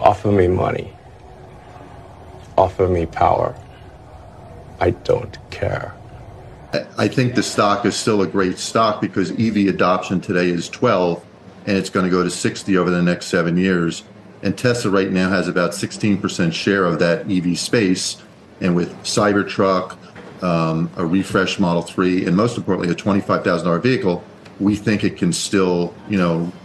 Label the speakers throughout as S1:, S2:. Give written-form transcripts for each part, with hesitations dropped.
S1: Offer me money. Offer me power. I don't care.
S2: I think the stock is still a great stock because EV adoption today is 12 and it's going to go to 60 over the next 7 years. And Tesla right now has about 16% share of that EV space. And with Cybertruck, a refreshed Model 3, and most importantly, a $25,000 vehicle, we think it can still,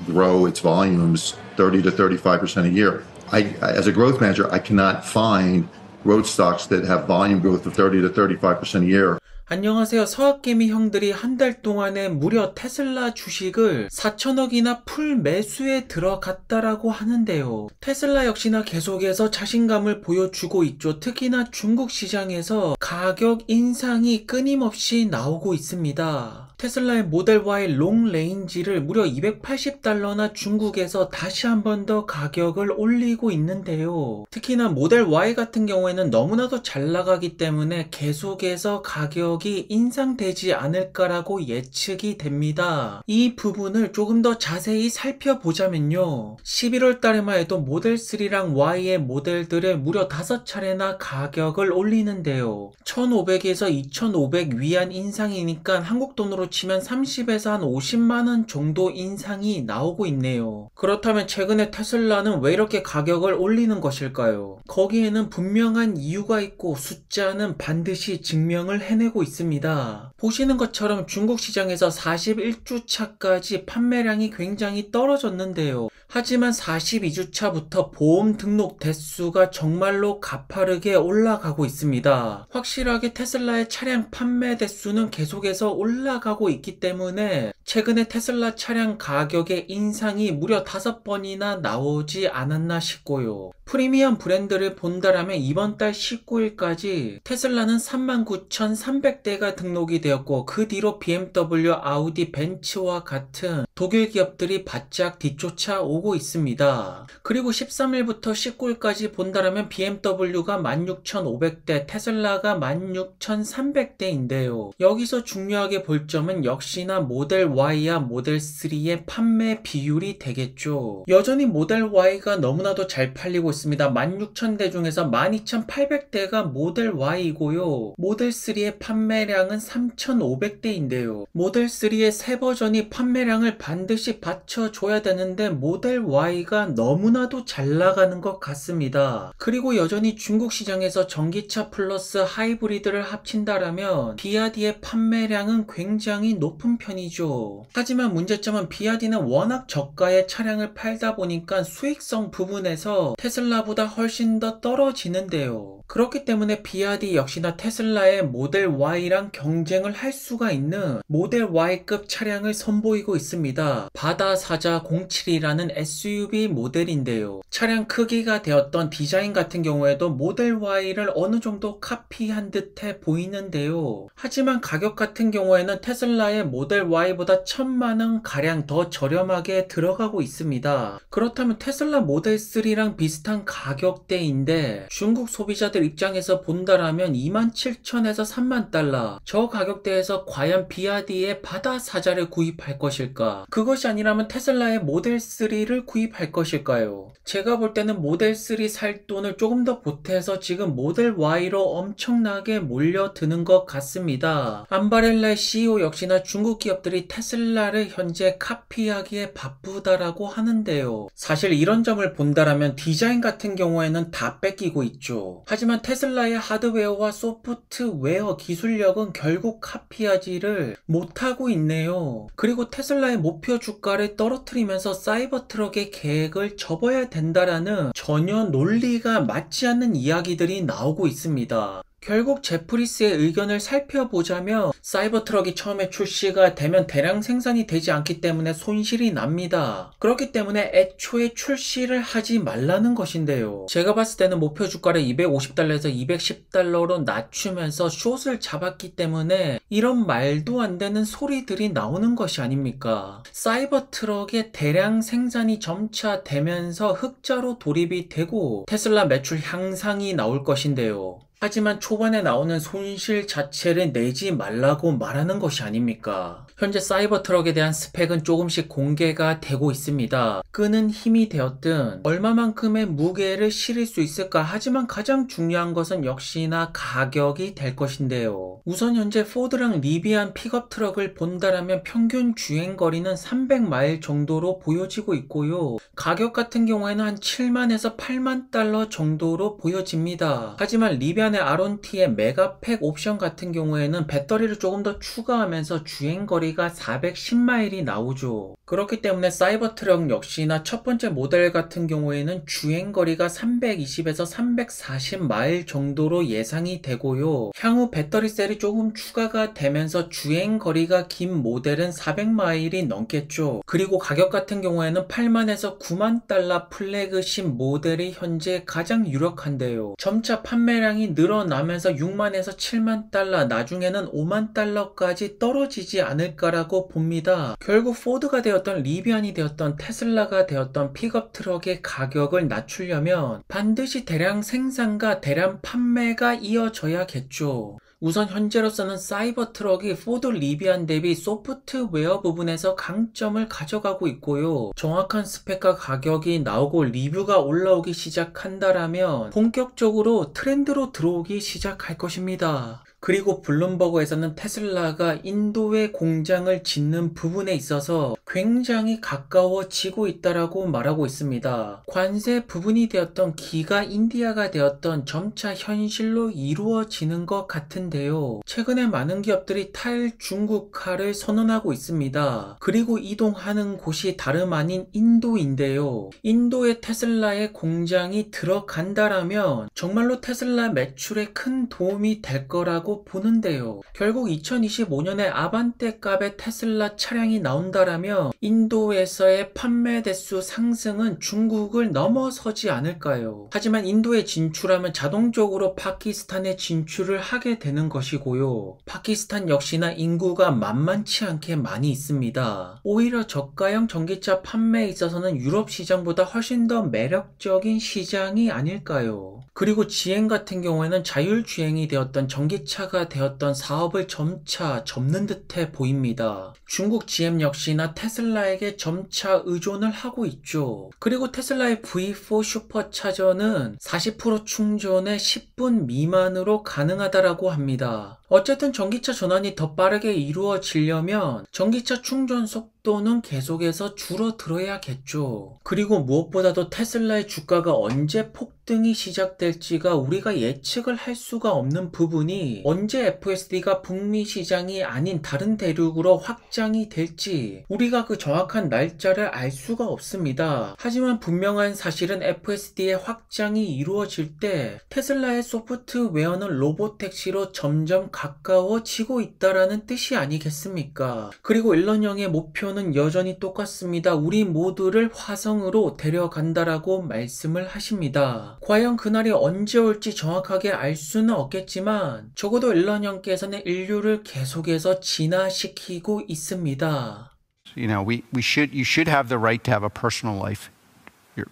S2: grow its volumes 30 to 35% a year. As a growth manager, I cannot find growth stocks that have volume growth of 30 to 35% a year.
S3: 안녕하세요. 서학개미 형들이 한 달 동안에 무려 테슬라 주식을 4천억이나 풀 매수에 들어갔다라고 하는데요. 테슬라 역시나 계속해서 자신감을 보여주고 있죠. 특히나 중국 시장에서 가격 인상이 끊임없이 나오고 있습니다. 테슬라의 모델 Y 롱 레인지를 무려 280달러나 중국에서 다시 한 번 더 가격을 올리고 있는데요. 특히나 모델 Y 같은 경우에는 너무나도 잘 나가기 때문에 계속해서 가격이 인상되지 않을까라고 예측이 됩니다. 이 부분을 조금 더 자세히 살펴보자면요. 11월 달에만 해도 모델 3랑 Y의 모델들을 무려 5차례나 가격을 올리는데요. 1500에서 2500 위안 인상이니까 한국 돈으로 치면 30에서 한 50만원 정도 인상이 나오고 있네요. 그렇다면 최근에 테슬라는 왜 이렇게 가격을 올리는 것일까요? 거기에는 분명한 이유가 있고 숫자는 반드시 증명을 해내고 있습니다. 보시는 것처럼 중국 시장에서 41주차까지 판매량이 굉장히 떨어졌는데요. 하지만 42주차부터 보험 등록 대수가 정말로 가파르게 올라가고 있습니다. 확실하게 테슬라의 차량 판매 대수는 계속해서 올라가고 있기 때문에 최근에 테슬라 차량 가격의 인상이 무려 5번이나 나오지 않았나 싶고요. 프리미엄 브랜드를 본다라면 이번 달 19일까지 테슬라는 39,300대가 등록이 되었고 그 뒤로 BMW, 아우디, 벤츠와 같은 독일 기업들이 바짝 뒤쫓아 오고 있습니다. 그리고 13일부터 19일까지 본다라면 BMW가 16,500대, 테슬라가 16,300대인데요. 여기서 중요하게 볼 점은 역시나 모델 Y와 모델 3의 판매 비율이 되겠죠. 여전히 모델 Y가 너무나도 잘 팔리고 있습니다. 16,000대 중에서 12,800대가 모델 Y이고요. 모델 3의 판매량은 3,500대인데요. 모델 3의 새 버전이 판매량을 반드시 받쳐줘야 되는데 모델 Y가 너무나도 잘 나가는 것 같습니다. 그리고 여전히 중국 시장에서 전기차 플러스 하이브리드를 합친다라면 비아디의 판매량은 굉장히 높은 편이죠. 하지만 문제점은 비아디는 워낙 저가의 차량을 팔다 보니까 수익성 부분에서 테슬라보다 훨씬 더 떨어지는데요. 그렇기 때문에 비아디 역시나 테슬라의 모델 Y랑 경쟁을 할 수가 있는 모델 Y급 차량을 선보이고 있습니다. 바다 사자 07이라는 SUV 모델인데요. 차량 크기가 되었던 디자인 같은 경우에도 모델 Y를 어느 정도 카피한 듯해 보이는데요. 하지만 가격 같은 경우에는 테슬라의 모델 Y보다 1000만원 가량 더 저렴하게 들어가고 있습니다. 그렇다면 테슬라 모델 3랑 비슷한 가격대인데 중국 소비자들 입장에서 본다라면 27,000에서 3만 달러, 저 가격대에서 과연 비아디의 바다 사자를 구입할 것일까? 그것이 아니라면 테슬라의 모델 3를 구입할 것일까요? 제가 볼 때는 모델 3 살 돈을 조금 더 보태서 지금 모델 Y로 엄청나게 몰려드는 것 같습니다. 암바렐라의 CEO 역시나 중국 기업들이 테슬라를 현재 카피하기에 바쁘다라고 하는데요. 사실 이런 점을 본다라면 디자인 같은 경우에는 다 뺏기고 있죠. 하지만 테슬라의 하드웨어와 소프트웨어 기술력은 결국 카피하지를 못하고 있네요. 그리고 테슬라의 목표 주가를 떨어뜨리면서 사이버트럭의 계획을 접어야 된다라는 전혀 논리가 맞지 않는 이야기들이 나오고 있습니다. 결국 제프리스의 의견을 살펴보자면 사이버트럭이 처음에 출시가 되면 대량 생산이 되지 않기 때문에 손실이 납니다. 그렇기 때문에 애초에 출시를 하지 말라는 것인데요. 제가 봤을 때는 목표 주가를 250달러에서 210달러로 낮추면서 숏을 잡았기 때문에 이런 말도 안 되는 소리들이 나오는 것이 아닙니까? 사이버트럭의 대량 생산이 점차 되면서 흑자로 돌입이 되고 테슬라 매출 향상이 나올 것인데요. 하지만 초반에 나오는 손실 자체를 내지 말라고 말하는 것이 아닙니까? 현재 사이버 트럭에 대한 스펙은 조금씩 공개가 되고 있습니다. 끄는 힘이 되었든 얼마만큼의 무게를 실을 수 있을까? 하지만 가장 중요한 것은 역시나 가격이 될 것인데요. 우선 현재 포드랑 리비안 픽업 트럭을 본다라면 평균 주행거리는 300마일 정도로 보여지고 있고요. 가격 같은 경우에는 한 7만에서 8만 달러 정도로 보여집니다. 하지만 리비안의 R1T의 메가팩 옵션 같은 경우에는 배터리를 조금 더 추가하면서 주행거리가 410마일이 나오죠. 그렇기 때문에 사이버 트럭 역시나 첫 번째 모델 같은 경우에는 주행거리가 320에서 340마일 정도로 예상이 되고요. 향후 배터리셀이 조금 추가가 되면서 주행거리가 긴 모델은 400마일이 넘겠죠. 그리고 가격 같은 경우에는 8만에서 9만 달러 플래그십 모델이 현재 가장 유력한데요. 점차 판매량이 늘어나면서 6만에서 7만 달러, 나중에는 5만 달러까지 떨어지지 않을까라고 봅니다. 결국 포드가 되었던 리비안이 되었던 테슬라가 되었던 픽업 트럭의 가격을 낮추려면 반드시 대량 생산과 대량 판매가 이어져야겠죠. 우선 현재로서는 사이버 트럭이 포드 리비안 대비 소프트웨어 부분에서 강점을 가져가고 있고요. 정확한 스펙과 가격이 나오고 리뷰가 올라오기 시작한다라면 본격적으로 트렌드로 들어오기 시작할 것입니다. 그리고 블룸버그에서는 테슬라가 인도에 공장을 짓는 부분에 있어서 굉장히 가까워지고 있다라고 말하고 있습니다. 관세 부분이 되었던 기가 인디아가 되었던 점차 현실로 이루어지는 것 같은데요. 최근에 많은 기업들이 탈중국화를 선언하고 있습니다. 그리고 이동하는 곳이 다름 아닌 인도인데요. 인도에 테슬라의 공장이 들어간다라면 정말로 테슬라 매출에 큰 도움이 될 거라고 보는데요. 결국 2025년에 아반떼 값의 테슬라 차량이 나온다라면 인도에서의 판매 대수 상승은 중국을 넘어서지 않을까요? 하지만 인도에 진출하면 자동적으로 파키스탄에 진출을 하게 되는 것이고요. 파키스탄 역시나 인구가 만만치 않게 많이 있습니다. 오히려 저가형 전기차 판매에 있어서는 유럽 시장보다 훨씬 더 매력적인 시장이 아닐까요? 그리고 GM 같은 경우에는 자율주행이 되었던 전기차가 되었던 사업을 점차 접는 듯해 보입니다. 중국 GM 역시나 테슬라에게 점차 의존을 하고 있죠. 그리고 테슬라의 V4 슈퍼차저는 40% 충전에 10분 미만으로 가능하다라고 합니다. 어쨌든 전기차 전환이 더 빠르게 이루어지려면 전기차 충전 속도는 계속해서 줄어들어야겠죠. 그리고 무엇보다도 테슬라의 주가가 언제 폭등이 시작될지가 우리가 예측을 할 수가 없는 부분이 언제 FSD가 북미 시장이 아닌 다른 대륙으로 확장이 될지 우리가 그 정확한 날짜를 알 수가 없습니다. 하지만 분명한 사실은 FSD의 확장이 이루어질 때 테슬라의 소프트웨어는 로보택시로 점점 가까워지고 있다라는 뜻이 아니겠습니까? 그리고 일론 형의 목표는 여전히 똑같습니다. 우리 모두를 화성으로 데려간다라고 말씀을 하십니다. 과연 그날이 언제 올지 정확하게 알 수는 없겠지만 적어도 일론 형께서는 인류를 계속해서 진화시키고 있습니다.
S4: You know, you should have the right to have a personal life,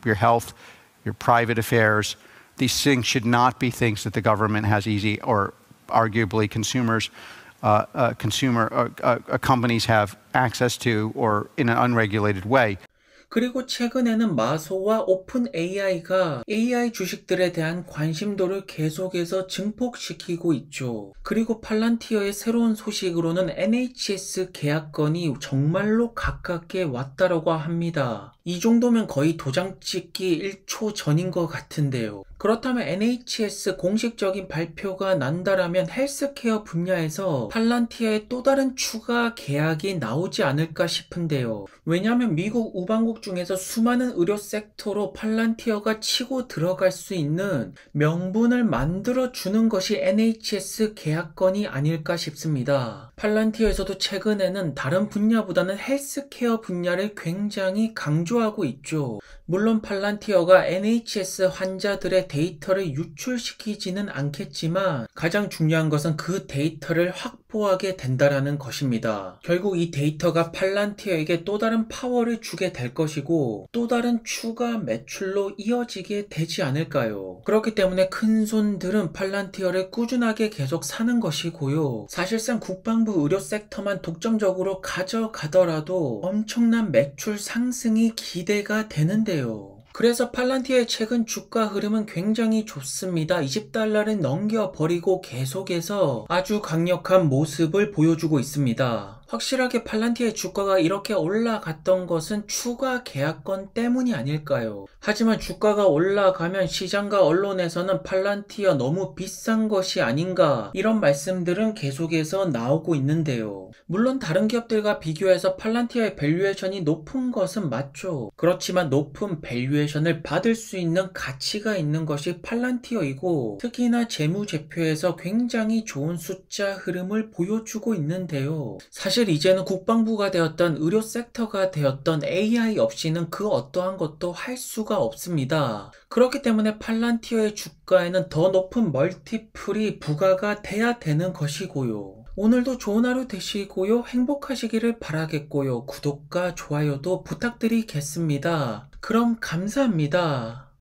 S4: your health, your private affairs. These things should not be things that the government has easy or arguably companies have access to or in an unregulated way.
S3: 그리고 최근에는 마소와 오픈 AI가 AI 주식들에 대한 관심도를 계속해서 증폭시키고 있죠. 그리고 팔란티어의 새로운 소식으로는 NHS 계약건이 정말로 가깝게 왔다라고 합니다. 이 정도면 거의 도장 찍기 1초 전인 것 같은데요. 그렇다면 NHS 공식적인 발표가 난다라면 헬스케어 분야에서 팔란티어의 또 다른 추가 계약이 나오지 않을까 싶은데요. 왜냐하면 미국 우방국 중에서 수많은 의료 섹터로 팔란티어가 치고 들어갈 수 있는 명분을 만들어주는 것이 NHS 계약건이 아닐까 싶습니다. 팔란티어에서도 최근에는 다른 분야보다는 헬스케어 분야를 굉장히 강조하고 있죠. 물론 팔란티어가 NHS 환자들의 데이터를 유출시키지는 않겠지만 가장 중요한 것은 그 데이터를 확보하게 된다라는 것입니다. 결국 이 데이터가 팔란티어에게 또 다른 파워를 주게 될 것이고 또 다른 추가 매출로 이어지게 되지 않을까요? 그렇기 때문에 큰손들은 팔란티어를 꾸준하게 계속 사는 것이고요. 사실상 국방부 의료 섹터만 독점적으로 가져가더라도 엄청난 매출 상승이 기대가 되는데요. 그래서 팔란티어의 최근 주가 흐름은 굉장히 좋습니다. 20달러를 넘겨버리고 계속해서 아주 강력한 모습을 보여주고 있습니다. 확실하게 팔란티어의 주가가 이렇게 올라갔던 것은 추가 계약권 때문이 아닐까요? 하지만 주가가 올라가면 시장과 언론에서는 팔란티어 너무 비싼 것이 아닌가 이런 말씀들은 계속해서 나오고 있는데요. 물론 다른 기업들과 비교해서 팔란티어의 밸류에이션이 높은 것은 맞죠. 그렇지만 높은 밸류에이션을 받을 수 있는 가치가 있는 것이 팔란티어이고 특히나 재무제표에서 굉장히 좋은 숫자 흐름을 보여주고 있는데요. 사실 이제는 국방부가 되었던 의료 섹터가 되었던 AI 없이는 그 어떠한 것도 할 수가 없습니다. 그렇기 때문에 팔란티어의 주가에는 더 높은 멀티플이 부과가 돼야 되는 것이고요. 오늘도 좋은 하루 되시고요. 행복하시기를 바라겠고요. 구독과 좋아요도 부탁드리겠습니다. 그럼 감사합니다.